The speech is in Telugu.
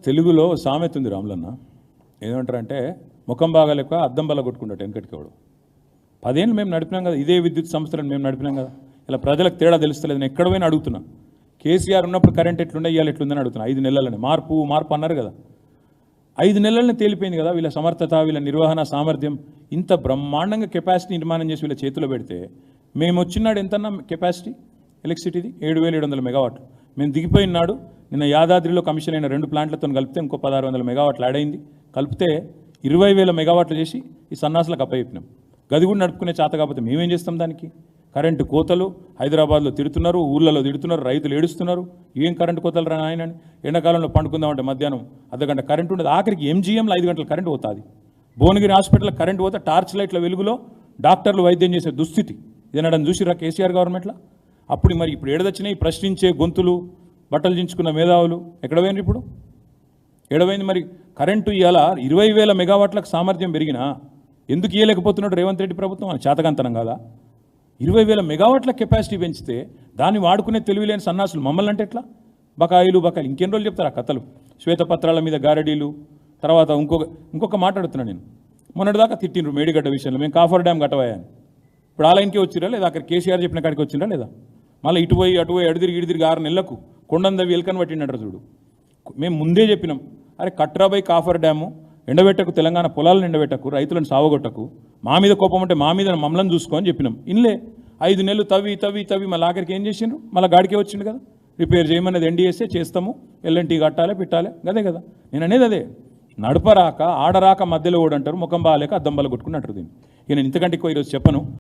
తెలుగులో సామెత ఉంది రాములన్న, ఏమంటారంటే ముఖం బాగాలేక అద్దం బల్ల కొట్టుకుంటాడు వెనకటికోడు. 10 ఏళ్ళు మేము నడిపినాం కదా, ఇదే విద్యుత్ సంస్థలను మేము నడిపినాం కదా. ఇలా ప్రజలకు తేడా తెలుస్తలేదు. నేను ఎక్కడ పోయినా అడుగుతున్నా, కేసీఆర్ ఉన్నప్పుడు కరెంట్ ఎట్లుండే ఇవాళ ఎట్లుందని అడుగుతున్నా. 5 నెలలని మార్పు అన్నారు కదా. 5 నెలలనే తేలిపోయింది కదా వీళ్ళ సమర్థత, వీళ్ళ నిర్వహణ సామర్థ్యం. ఇంత బ్రహ్మాండంగా కెపాసిటీ నిర్మాణం చేసి వీళ్ళ చేతిలో పెడితే మేము వచ్చినాడు ఎంతన్నా కెపాసిటీ ఎలక్ట్రిసిటీది 7,700 మెగావాట్లు. మేము దిగిపోయిన నాడు నిన్న యాదాద్రిలో కమిషన్ అయిన 2 ప్లాంట్లతో కలిపితే ఇంకో 1,600 మెగావాట్లు యాడ్ అయింది. కలిపితే 20,000 మెగావాట్లు చేసి ఈ సన్నాసులకు అప్పచెప్పినాం. గది కూడా నడుపుకునే చేత కాకపోతే మేమేం చేస్తాం దానికి? కరెంటు కోతలు హైదరాబాద్లో తిడుతున్నారు, ఊళ్ళలో తిడుతున్నారు, రైతులు ఏడుస్తున్నారు. ఏం కరెంటు కోతలు రా ఆయన. ఎండాకాలంలో పండుకుందామంటే మధ్యాహ్నం అర్ధగంట కరెంటు ఉండదు. ఆఖరికి ఎంజీఎంలో 5 గంటల కరెంటు పోతుంది. భువనగిరి హాస్పిటల్లో కరెంటు పోతే టార్చ్ లైట్ల వెలుగులో డాక్టర్లు వైద్యం చేసే దుస్థితి ఇదనడం చూసిరా కేసీఆర్ గవర్నమెంట్లో. అప్పుడు మరి ఇప్పుడు ఏడదొచ్చినాయి ప్రశ్నించే గొంతులు, బట్టలు దించుకున్న మేధావులు ఎక్కడ పోయినారు? ఇప్పుడు ఏడవైంది మరి కరెంటు. ఇవాళ 20,000 మెగావాట్లకు సామర్థ్యం పెరిగినా ఎందుకు ఇవ్వలేకపోతున్నాడు రేవంత్ రెడ్డి ప్రభుత్వం? అని చేతకంతనం కాదా? 20,000 మెగావాట్ల కెపాసిటీ పెంచితే దాన్ని వాడుకునే తెలివిలేని సన్నాసులు మమ్మల్ని అంటే ఎట్లా? బకాయిలు ఇంకెన్ని రోజులు చెప్తారు ఆ కథలు? శ్వేతపత్రాల మీద గారడీలు. తర్వాత ఇంకొక మాట్లాడుతున్నాను నేను. మొన్నటిదాకా తిట్టిండ్రు మేడిగడ్డ విషయంలో, మేము కాఫర్ డ్యామ్ కట్టవాయని. ఇప్పుడు ఆ లైన్కే వచ్చిరా లేదా? అక్కడ కేసీఆర్ చెప్పిన కాడికి వచ్చిరా లేదా? మళ్ళీ ఇటు పోయి అటు తిరిగి 6 నెలలకు కొండందవి ఎలుకని పట్టిండట చూడు. మేము ముందే చెప్పినాం, అరే కట్రాబై కాఫర్ డ్యాము ఎండబెట్టకు, తెలంగాణ పొలాలను ఎండబెట్టకు, రైతులను సావగొట్టకు, మా మీద కోపం అంటే మా మీద మమ్మల్ని చూసుకో అని చెప్పినాం. ఇన్లే 5 నెలలు తవ్వి మళ్ళీ ఆఖరికి ఏం చేసిండ్రు? మళ్ళీ గాడికే వచ్చిండు కదా. రిపేర్ చేయమన్నది ఎన్డీఎస్ఏ, చేస్తాము, ఎల్ఎన్టీ కట్టాలి పెట్టాలి, అదే కదా నేను అనేది. అదే నడపరాక ఆడరాక మధ్యలో ఓడంటారు, ముఖం బాగాలేక అద్దం బల్ల కొట్టుకుని అంటారు దీన్ని. ఇక నేను ఇంతకంటే ఎక్కువ ఈరోజు చెప్పను.